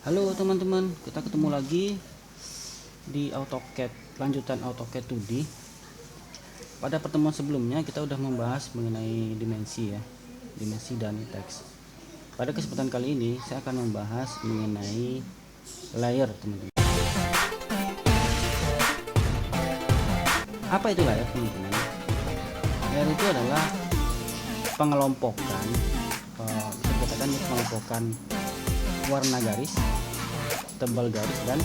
Halo teman-teman, kita ketemu lagi di AutoCAD, lanjutan AutoCAD 2D. Pada pertemuan sebelumnya kita udah membahas mengenai dimensi ya, dimensi dan teks. Pada kesempatan kali ini saya akan membahas mengenai layer, teman-teman. Apa itu layer, teman-teman? Layer itu adalah pengelompokan, bisa dikatakan pengelompokan warna garis, tebal garis, dan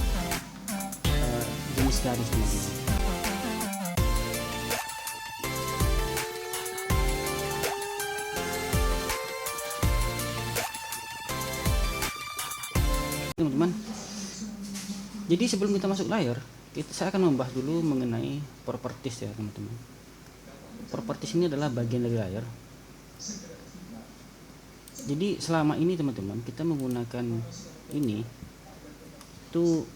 jenis garis, teman-teman. Teman-teman, jadi sebelum kita masuk layer, saya akan membahas dulu mengenai properties ya teman-teman. Properties ini adalah bagian dari layer. Jadi selama ini teman-teman kita menggunakan ini itu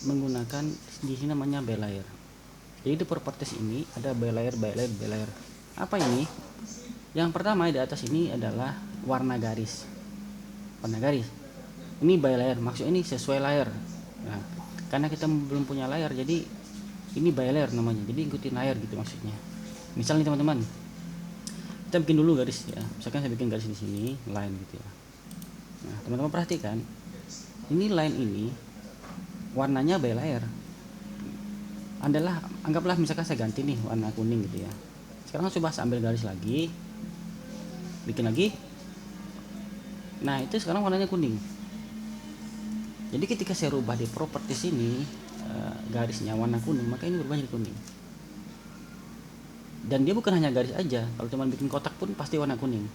menggunakan di sini namanya by layer. Jadi di properties ini ada by layer. Apa ini? Yang pertama di atas ini adalah warna garis. Warna garis. Ini by layer, maksudnya ini sesuai layer. Nah, karena kita belum punya layer, jadi ini by layer namanya. Jadi ikutin layer gitu maksudnya. Misal nih teman-teman, kita bikin dulu garis ya. Misalkan saya bikin garis di sini, line gitu ya. Nah, teman-teman perhatikan, ini line ini warnanya by layer. Anggaplah misalkan saya ganti nih warna kuning gitu ya. Sekarang coba saya ambil garis lagi, bikin lagi. Nah, itu sekarang warnanya kuning. Jadi ketika saya rubah di properties ini garisnya warna kuning, maka ini berubah jadi kuning. Dan dia bukan hanya garis aja, kalau teman bikin kotak pun pasti warna kuning.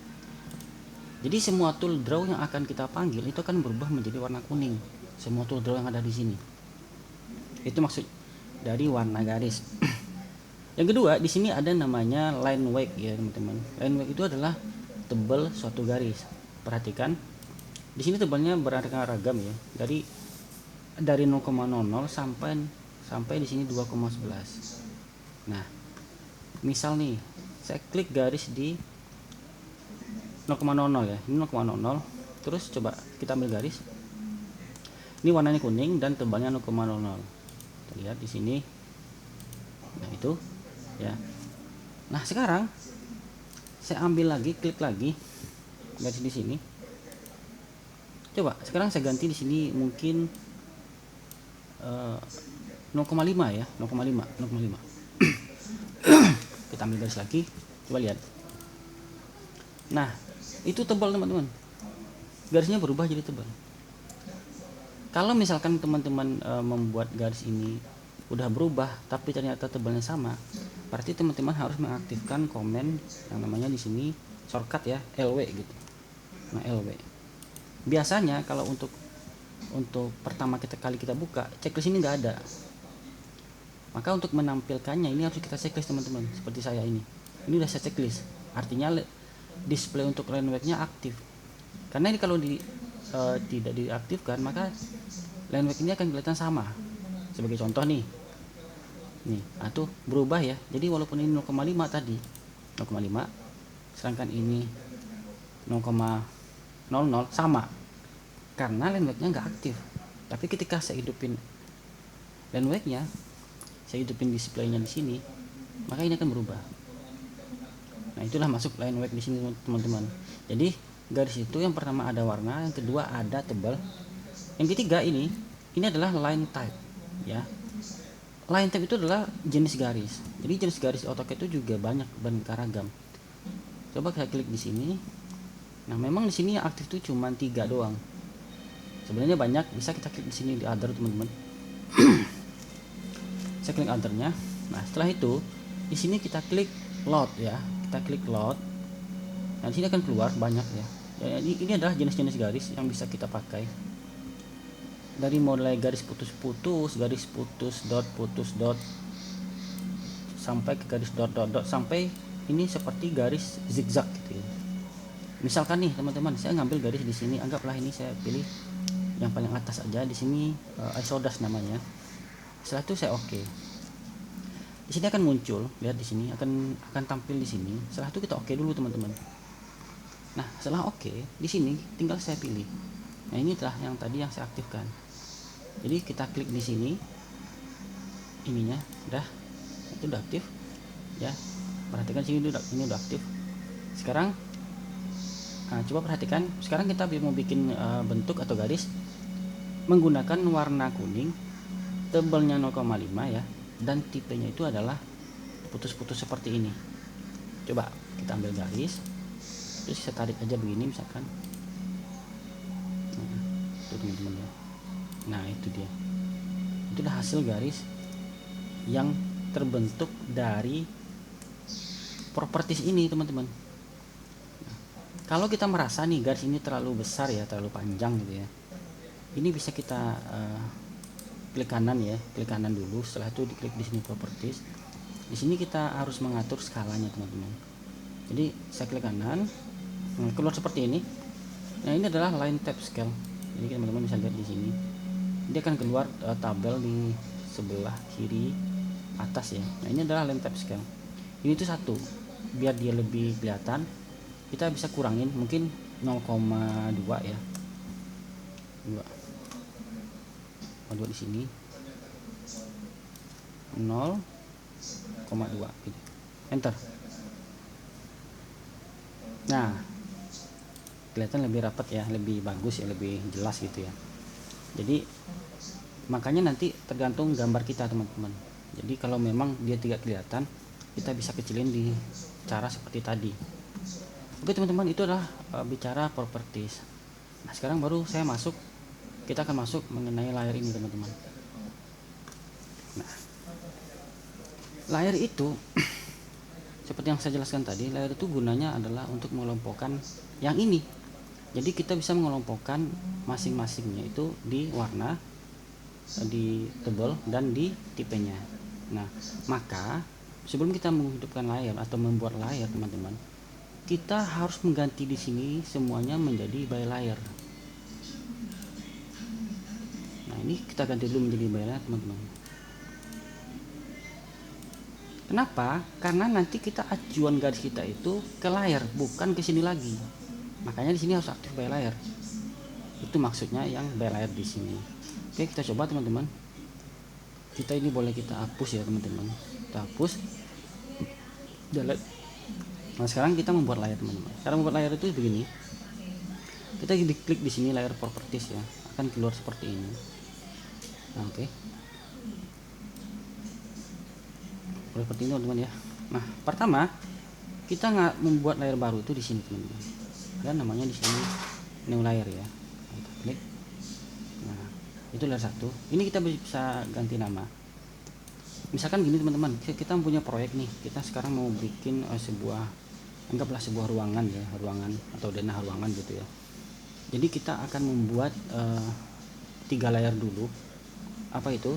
Jadi semua tool draw yang akan kita panggil itu akan berubah menjadi warna kuning. Semua tool draw yang ada di sini. Itu maksud dari warna garis. Yang kedua, di sini ada namanya line weight ya teman-teman. Line weight itu adalah tebal suatu garis. Perhatikan, di sini tebalnya beraneka ragam ya. Dari 0,00 sampai di sini 2,11. Nah, misal nih saya klik garis di 0,00 ya, ini 0,00. Terus coba kita ambil garis, ini warnanya kuning dan tebalnya 0,00. Kita lihat di sini. Nah itu ya. Nah sekarang saya ambil lagi, klik lagi garis di sini. Coba sekarang saya ganti di sini mungkin 0,5 ya, 0,5. Kita ambil garis lagi, coba lihat. Nah itu tebal teman-teman, garisnya berubah jadi tebal. Kalau misalkan teman-teman membuat garis ini udah berubah tapi ternyata tebalnya sama, berarti teman-teman harus mengaktifkan komen yang namanya di sini shortcut ya, LW gitu. Nah LW biasanya kalau untuk pertama kali kita buka checklist ini nggak ada, maka untuk menampilkannya ini harus kita checklist teman-teman. Seperti saya ini udah saya checklist, artinya display untuk line weight-nya aktif. Karena ini kalau tidak diaktifkan maka line weight ini akan kelihatan sama. Sebagai contoh nih tuh berubah ya. Jadi walaupun ini 0,5 tadi 0,5, sedangkan ini 0,00 sama, karena line weight-nya nggak aktif. Tapi ketika saya hidupin line weight-nya, saya hidupin display-nya di sini, maka ini akan berubah. Nah itulah masuk line weight di sini teman-teman. Jadi garis itu yang pertama ada warna, yang kedua ada tebal, yang ketiga ini adalah line type ya. Line type itu adalah jenis garis. Jadi jenis garis AutoCAD itu juga banyak beraneka ragam. Coba saya klik di sini. Nah memang di sini yang aktif itu cuma 3 doang. Sebenarnya banyak, bisa kita klik di sini di other teman-teman. Saya klik othernya. Nah setelah itu di sini kita klik load ya. Kita klik load. Nah di sini akan keluar banyak ya. Ini adalah jenis-jenis garis yang bisa kita pakai. Dari mulai garis putus-putus, garis putus dot, sampai ke garis dot, sampai ini seperti garis zigzag gitu ya. Misalkan nih teman-teman, saya ngambil garis di sini, anggaplah ini saya pilih yang paling atas aja di sini, isodas namanya. Setelah itu saya oke. Di sini akan muncul, lihat di sini akan tampil di sini. Setelah itu kita oke dulu teman-teman. Nah setelah oke, di sini tinggal saya pilih Nah ini telah yang tadi yang saya aktifkan. Jadi kita klik di sini, ininya udah, itu udah aktif ya. Perhatikan sini ini udah aktif. Sekarang coba perhatikan, sekarang kita mau bikin bentuk atau garis menggunakan warna kuning, tebalnya 0,5 ya, dan tipenya itu adalah putus-putus seperti ini. Coba kita ambil garis, terus saya tarik aja begini misalkan. Nah, itu teman-teman ya. Nah itu dia, itulah hasil garis yang terbentuk dari properties ini teman-teman. Nah, kalau kita merasa nih garis ini terlalu besar ya, terlalu panjang gitu ya, ini bisa kita klik kanan ya, klik kanan dulu. Setelah itu diklik di sini properties. Di sini kita harus mengatur skalanya teman-teman. Jadi saya klik kanan, keluar seperti ini. Nah ini adalah line tab scale. Jadi teman-teman bisa lihat di sini, dia akan keluar tabel di sebelah kiri atas ya. Nah ini adalah line tab scale. Ini tuh satu, biar dia lebih kelihatan kita bisa kurangin mungkin 0,2 ya, 2 di sini 0,2 gitu. Enter. Nah kelihatan lebih rapat ya, lebih bagus ya, lebih jelas gitu ya. Jadi makanya nanti tergantung gambar kita teman-teman. Jadi kalau memang dia tidak kelihatan, kita bisa kecilin di cara seperti tadi. Oke teman-teman, itu adalah bicara properties. Nah sekarang baru kita akan masuk mengenai layer ini teman-teman. Nah layer itu seperti yang saya jelaskan tadi, layer itu gunanya adalah untuk mengelompokkan yang ini. Jadi kita bisa mengelompokkan masing-masingnya itu di warna, di tebal, dan di tipenya. Nah maka sebelum kita menghidupkan layer atau membuat layer teman-teman, kita harus mengganti di sini semuanya menjadi by layer. Nah ini kita ganti dulu menjadi by layer teman-teman. Kenapa? Karena nanti kita acuan garis kita itu ke layer, bukan ke sini lagi. Makanya di sini harus aktif by layer. Itu maksudnya yang by layer di sini. Oke, kita coba teman-teman. Kita ini boleh kita hapus ya teman-teman. Kita hapus. Delete. Nah sekarang kita membuat layer teman-teman. Cara membuat layer itu begini. Kita diklik di sini layer properties ya, akan keluar seperti ini. Nah, oke. Seperti ini teman-teman ya. Nah pertama kita nggak membuat layer baru itu di sini teman-teman. Dan namanya di sini new layer ya. Kita klik. Nah itu layer 1. Ini kita bisa ganti nama. Misalkan gini teman-teman, kita punya proyek nih. Kita sekarang mau bikin anggaplah sebuah ruangan ya, ruangan atau denah ruangan gitu ya. Jadi kita akan membuat 3 layer dulu. Apa itu?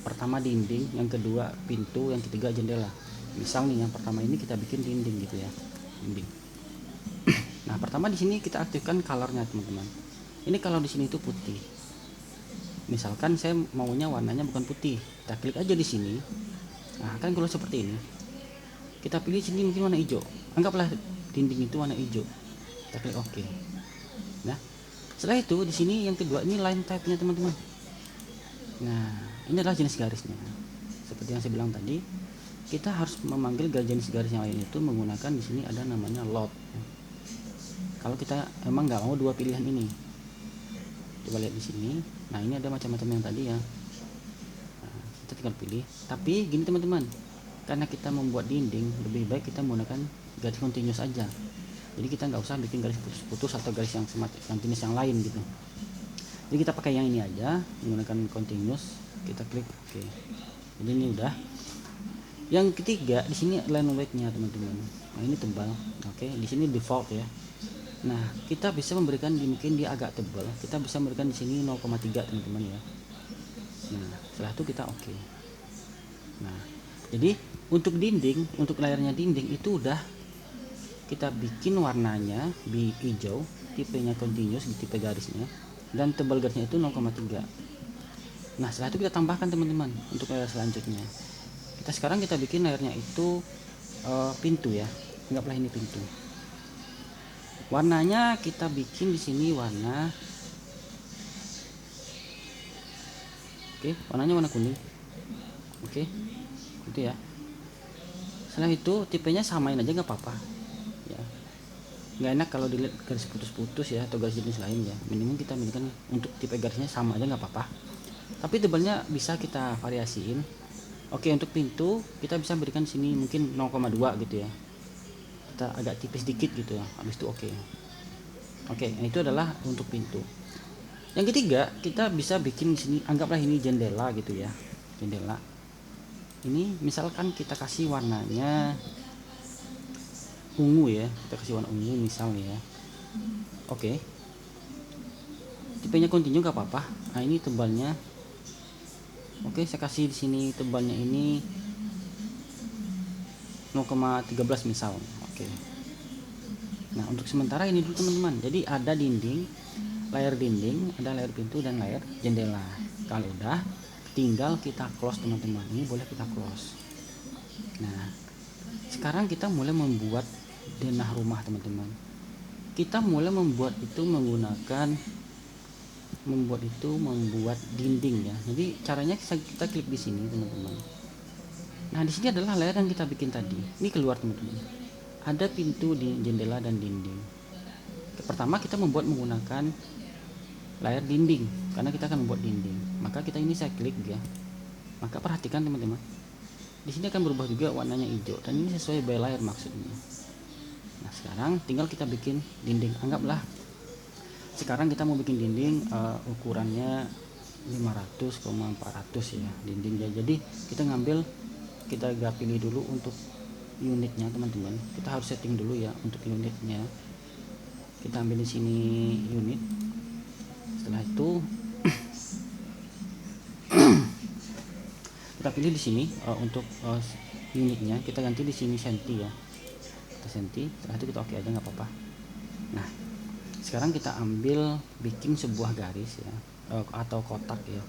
Pertama dinding, yang kedua pintu, yang ketiga jendela. Misal nih yang pertama ini kita bikin dinding gitu ya, dinding. Nah pertama di sini kita aktifkan colornya teman-teman. Ini kalau di sini itu putih. Misalkan saya maunya warnanya bukan putih, kita klik aja di sini. Nah kan kalau seperti ini, kita pilih sini mungkin warna hijau. Anggaplah dinding itu warna hijau. Kita klik OK. Nah setelah itu di sini yang kedua ini line type-nya teman-teman. Nah ini adalah jenis garisnya. Seperti yang saya bilang tadi, kita harus memanggil jenis garis yang lain itu menggunakan di sini ada namanya load. Kalau kita emang nggak mau 2 pilihan ini, coba lihat di sini. Nah ini ada macam-macam yang tadi ya. Nah, kita tinggal pilih. Tapi gini teman-teman, karena kita membuat dinding, lebih baik kita menggunakan garis continuous aja. Jadi kita nggak usah bikin garis putus-putus atau garis yang jenis yang lain gitu. Jadi kita pakai yang ini aja, menggunakan continuous. Kita klik OK. Jadi ini udah. Yang ketiga di sini line weight-nya teman-teman. Nah ini tebal. Oke, di sini default ya. Nah kita bisa memberikan mungkin dia agak tebal. Kita bisa memberikan di sini 0,3 teman-teman ya. Nah setelah itu kita OK. Nah jadi untuk dinding, untuk layarnya dinding itu udah kita bikin warnanya di hijau, tipenya continuous di tipe garisnya, dan tebal garisnya itu 0,3. Nah setelah itu kita tambahkan teman-teman untuk layer selanjutnya. Sekarang kita bikin layarnya itu pintu ya. Anggaplah ini pintu. Warnanya kita bikin di sini warna Oke, warnanya warna kuning. Oke, itu ya. Setelah itu tipenya samain aja nggak apa-apa ya. Nggak enak kalau dilihat garis putus-putus ya, atau garis jenis lain ya. Minimum kita milihkan untuk tipe garisnya sama aja nggak apa-apa, tapi tebalnya bisa kita variasiin. Oke, untuk pintu kita bisa berikan sini mungkin 0,2 gitu ya, kita agak tipis dikit gitu ya, habis itu oke. Nah itu adalah untuk pintu. Yang ketiga, kita bisa bikin di sini, anggaplah ini jendela gitu ya, jendela. Ini misalkan kita kasih warnanya ungu ya, kita kasih warna ungu misalnya ya. Oke, tipenya continue nggak apa-apa. Nah ini tebalnya, oke saya kasih di sini tebalnya ini 0,13 misal. Oke, nah untuk sementara ini dulu teman-teman. Jadi ada dinding, layar dinding, ada layar pintu dan layar jendela. Kalau udah, tinggal kita close teman-teman. Ini boleh kita close. Nah sekarang kita mulai membuat denah rumah teman-teman. Kita mulai membuat itu menggunakan membuat dinding ya. Jadi caranya kita klik di sini teman-teman. Nah di sini adalah layar yang kita bikin tadi. Ini keluar teman-teman. Ada pintu di jendela dan dinding. Pertama kita membuat menggunakan layar dinding, karena kita akan membuat dinding. Maka kita ini saya klik ya. Maka perhatikan teman-teman, di sini akan berubah juga warnanya hijau, dan ini sesuai by layer maksudnya. Nah sekarang tinggal kita bikin dinding. Anggaplah sekarang kita mau bikin dinding ukurannya 500,400 ya dindingnya. Jadi kita gak pilih dulu untuk unitnya teman-teman. Kita harus setting dulu ya untuk unitnya. Kita ambil di sini unit. Setelah itu kita pilih di sini untuk unitnya, kita ganti di sini senti ya, kita senti. Setelah itu kita oke aja nggak apa-apa. Nah sekarang kita ambil bikin sebuah garis ya, atau kotak ya,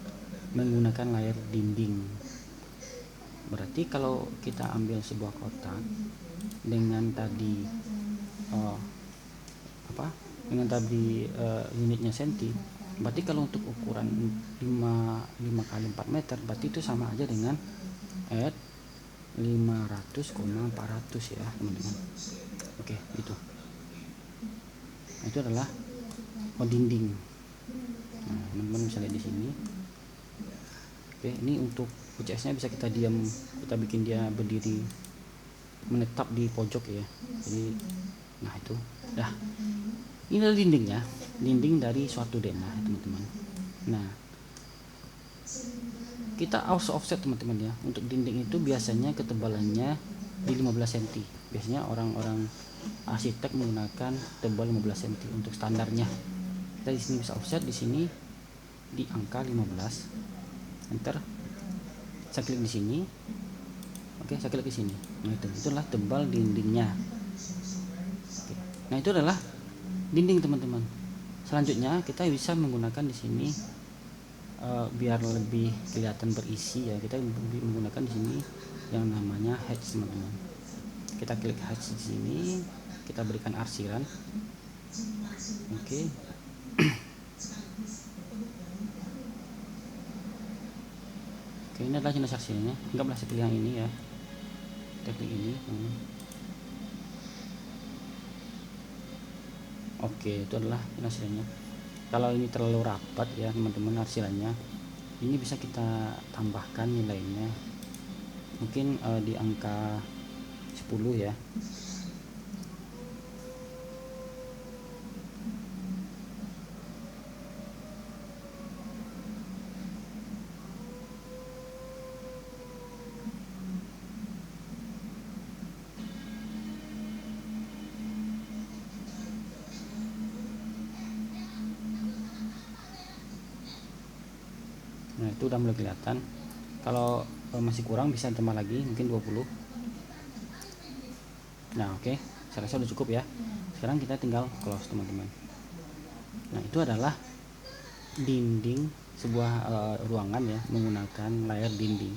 menggunakan layar dinding. Berarti kalau kita ambil sebuah kotak dengan tadi unitnya senti, berarti kalau untuk ukuran 5 kali 4 meter, berarti itu sama aja dengan 500,400 ya teman-teman. Oke gitu. Nah, itu adalah dinding. Nah teman-teman bisa lihat di sini. Oke, ini untuk UCS nya bisa kita bikin dia berdiri menetap di pojok ya. Jadi nah itu dah, ini adalah dindingnya, dinding dari suatu denah teman-teman. Nah kita harus offset teman-teman ya. Untuk dinding itu biasanya ketebalannya di 15 cm. Biasanya orang-orang arsitek menggunakan tebal 15 cm untuk standarnya. Kita di sini bisa offset di sini di angka 15. Enter. Saya klik di sini. Oke, saya klik di sini. Nah itulah tebal dindingnya. Oke. Nah itu adalah dinding teman-teman. Selanjutnya kita bisa menggunakan di sini biar lebih kelihatan berisi ya, kita menggunakan di sini yang namanya hatch teman-teman. Kita klik hatch di sini, kita berikan arsiran. Oke. Oke, ini adalah jenis arsirannya. Anggaplah saya pilih yang ini ya. Kita klik ini. Oke, itu adalah arsirannya. Kalau ini terlalu rapat ya teman-teman arsirannya, ini bisa kita tambahkan nilainya mungkin di angka 10 ya. Nah itu udah mulai kelihatan. Kalau masih kurang bisa tambah lagi mungkin 20. Nah oke, saya rasa udah cukup ya. Sekarang kita tinggal close teman-teman. Nah itu adalah dinding sebuah ruangan ya, menggunakan layar dinding.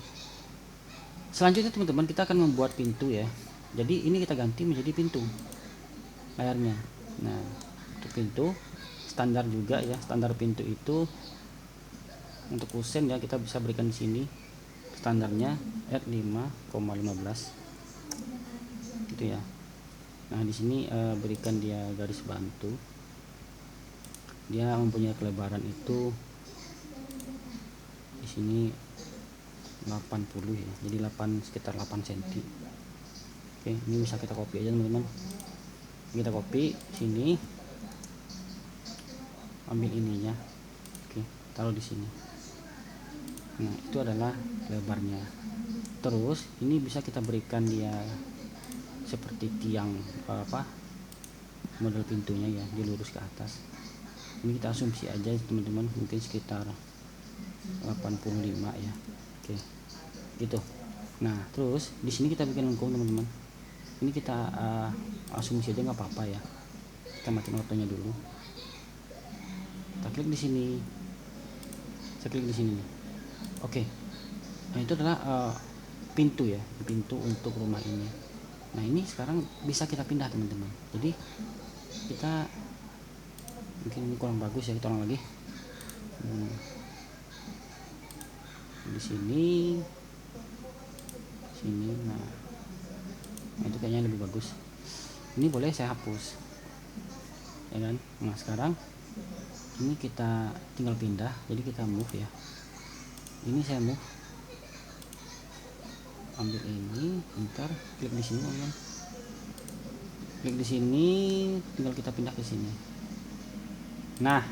Selanjutnya teman-teman, kita akan membuat pintu ya. Jadi ini kita ganti menjadi pintu layarnya. Nah untuk pintu standar juga ya, standar pintu itu Untuk kusen ya kita bisa berikan di sini standarnya R5,15 gitu ya. Nah di sini berikan dia garis bantu, dia mempunyai kelebaran itu di sini 80 ya, jadi sekitar 8 cm. Oke, ini bisa kita copy aja teman-teman. Kita copy sini, ambil ininya, oke, taruh di sini. Nah itu adalah lebarnya. Terus ini bisa kita berikan dia seperti tiang model pintunya ya, dilurus ke atas. Ini kita asumsi aja teman-teman, mungkin sekitar 85 ya. Oke gitu. Nah terus di sini kita bikin lengkung teman-teman. Ini kita asumsi aja nggak apa-apa ya, kita matiin autonya dulu. Kita klik di sini, saya klik di sini. Oke, nah itu adalah pintu ya, pintu untuk rumah ini. Nah ini sekarang bisa kita pindah teman-teman. Jadi kita mungkin ini kurang bagus ya, kita ulang lagi. Di sini, nah itu kayaknya lebih bagus. Ini boleh saya hapus ya kan. Nah sekarang ini kita tinggal pindah, jadi kita move ya. Ini saya move, ambil ini, ntar klik di sini teman-teman. Klik di sini, tinggal kita pindah ke sini. Nah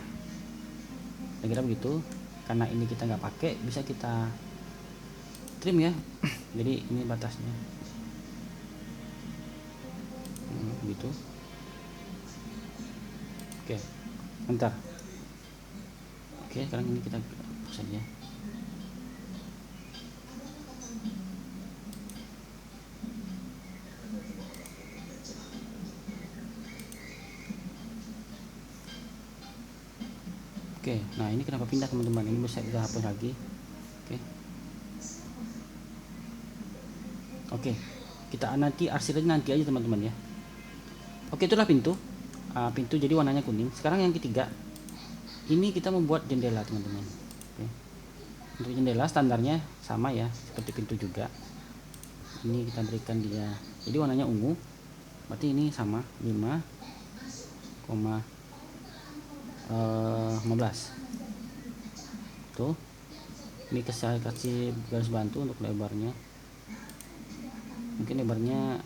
kira-kira begitu. Karena ini kita nggak pakai, bisa kita trim ya. Jadi ini batasnya gitu. Oke, bentar. Oke, sekarang ini kita hapus saja. Oke, nah ini kenapa pindah teman-teman? Ini bisa kita hapus lagi. Oke, kita nanti arsirnya nanti aja teman-teman ya. Oke, itulah pintu. Pintu jadi warnanya kuning. Sekarang yang ketiga, ini kita membuat jendela teman-teman. Oke. Untuk jendela standarnya sama ya, seperti pintu juga. Ini kita berikan dia, jadi warnanya ungu. Berarti ini sama 5,15. Tuh, ini saya kasih garis bantu untuk lebarnya. Mungkin lebarnya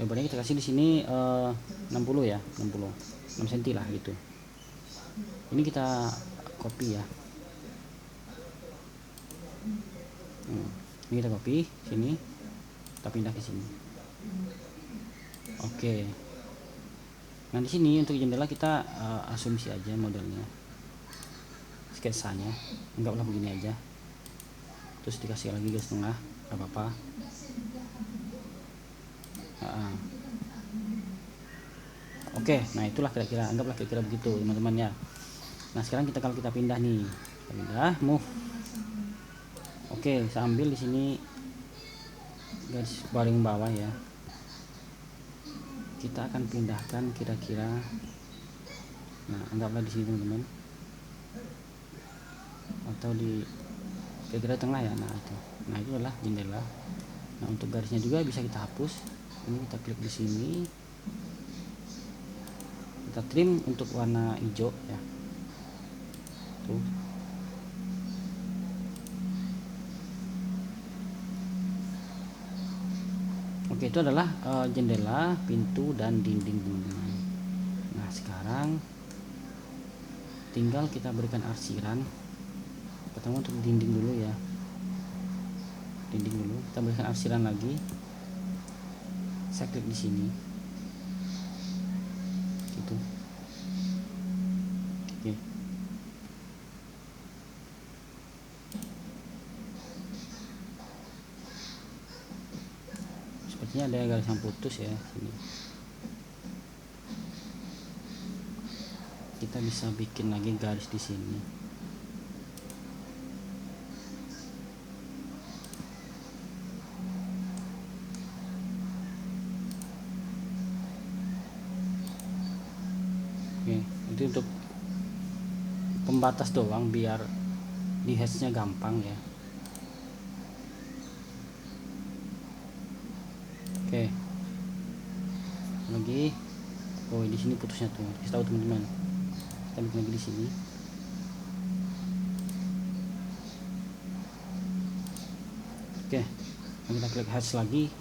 kita kasih di sini 60 ya, 6 cm lah gitu. Ini kita copy ya. Ini kita copy sini, kita pindah ke sini. Oke. Nah di sini untuk jendela kita asumsi aja modelnya, sketsanya, anggaplah begini aja. Terus dikasih lagi garis tengah, gak apa-apa. Oke, nah itulah kira-kira, anggaplah kira-kira begitu teman-teman ya. Nah sekarang kalau kita pindah nih, kita pindah, move. Oke, saya ambil di sini garis paling bawah ya. Kita akan pindahkan kira-kira, nah anggaplah di sini teman-teman, atau di kira-kira tengah ya. Nah itu adalah jendela. Nah untuk garisnya juga bisa kita hapus. Ini kita klik di sini, kita trim untuk warna hijau ya. Tuh. Oke, itu adalah jendela, pintu, dan dinding teman-teman. Nah sekarang tinggal kita berikan arsiran. Pertama untuk dinding dulu ya, dinding dulu kita berikan arsiran lagi. Saya klik di sini gitu. Oke. Sepertinya ada garis yang putus ya sini. Kita bisa bikin lagi garis di sini. Oke, itu untuk pembatas doang biar di hatch-nya gampang ya. Oke, lagi. Oh, di sini putusnya tuh, kasih tahu teman-teman. Kita bikin lagi di sini. Oke, kita klik hatch lagi,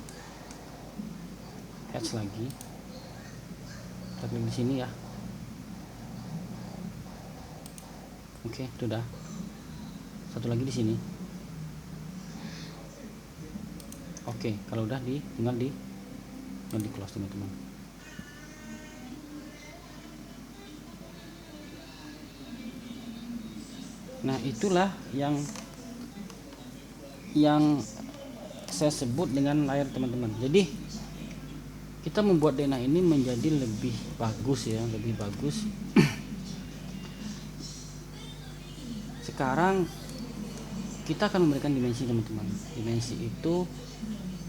kita klik di sini ya. Oke, itu udah. Satu lagi di sini. Oke, kalau udah tinggal di close teman-teman. Nah, itulah yang saya sebut dengan layar teman-teman. Jadi kita membuat DNA ini menjadi lebih bagus ya, lebih bagus. Sekarang kita akan memberikan dimensi teman-teman. Dimensi itu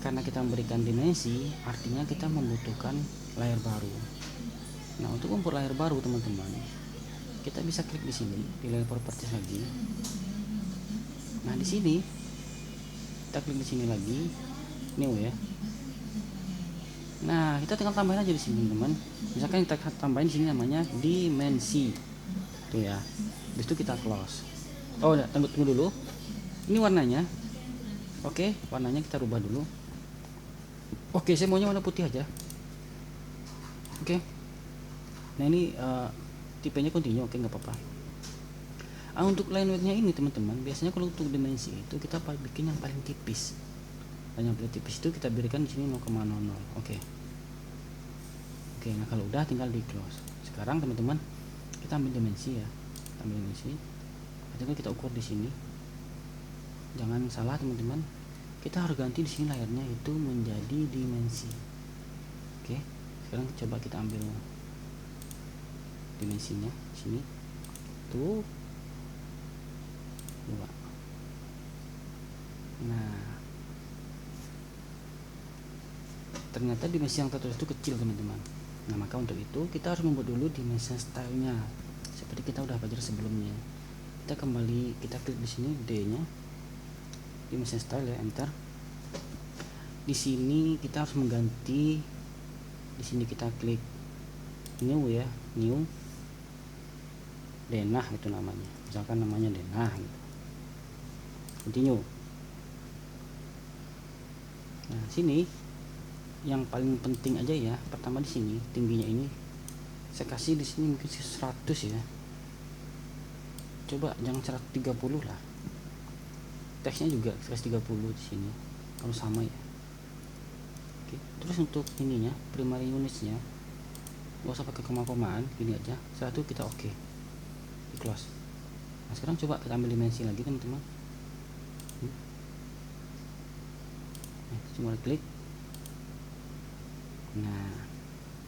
karena kita memberikan dimensi, artinya kita membutuhkan layar baru. Nah, untuk membuat layar baru teman-teman, kita bisa klik di sini, pilih properties lagi. Nah, di sini kita klik di sini lagi, new ya. Nah, kita tinggal tambahin aja di sini teman-teman. Misalkan kita tambahin di sini namanya dimensi, tuh ya. Habis itu kita close. Oh, tunggu dulu. Ini warnanya. Oke, warnanya kita rubah dulu. Oke, saya maunya warna putih aja. Oke. Nah, ini tipenya continue, oke, nggak apa-apa. Untuk line weight-nya ini teman-teman, biasanya kalau untuk dimensi itu kita bikin yang paling tipis. Dan yang paling tipis itu kita berikan di sini 0,00. Oke. Oke, nah kalau udah tinggal di close. Sekarang teman-teman, kita ambil dimensi ya. Kita ambil dimensi. Nanti kita ukur di sini. Jangan salah teman-teman. Kita harus ganti di sini layarnya itu menjadi dimensi. Oke. Sekarang coba kita ambil dimensinya sini. Tuh. 2. Nah, ternyata dimensi yang tertulis itu kecil teman-teman. Nah, maka untuk itu kita harus membuat dulu dimensi stylenya seperti kita udah belajar sebelumnya. Kita kembali, kita klik di sini D-nya, dimensi style ya, enter. Di sini kita harus mengganti, di sini kita klik new ya, new denah itu namanya, misalkan namanya denah gitu. Continue. Nah, sini yang paling penting aja ya, pertama di sini tingginya ini saya kasih di sini mungkin 100 ya. Coba jangan 130 lah. Teksnya juga 130 di sini. Kalau sama ya. Oke, terus untuk ininya, primary unitsnya nggak usah pakai koma-komaan, gini aja. Setelah itu kita oke. Di close. Nah, sekarang coba kita ambil dimensi lagi teman-teman. Nah, cuma klik. Nah,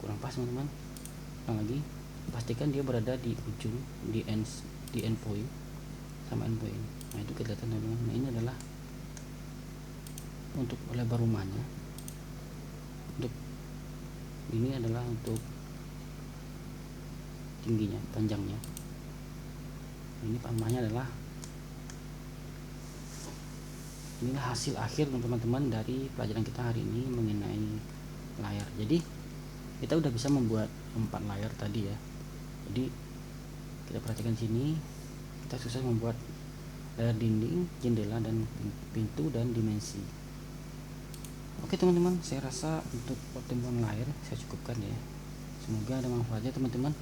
kurang pas teman-teman. Ulang lagi, pastikan dia berada di ujung, di end point sama end point. Nah, itu kelihatan teman-teman. Nah, ini adalah untuk lebar rumahnya. Untuk ini adalah untuk tingginya, panjangnya. Ini rumahnya adalah, inilah hasil akhir teman-teman dari pelajaran kita hari ini mengenai layar. Jadi kita udah bisa membuat 4 layar tadi ya. Jadi kita perhatikan sini, kita sukses membuat layar dinding, jendela, dan pintu dan dimensi. Oke teman-teman, saya rasa untuk pertemuan layar saya cukupkan ya. Semoga ada manfaatnya teman-teman.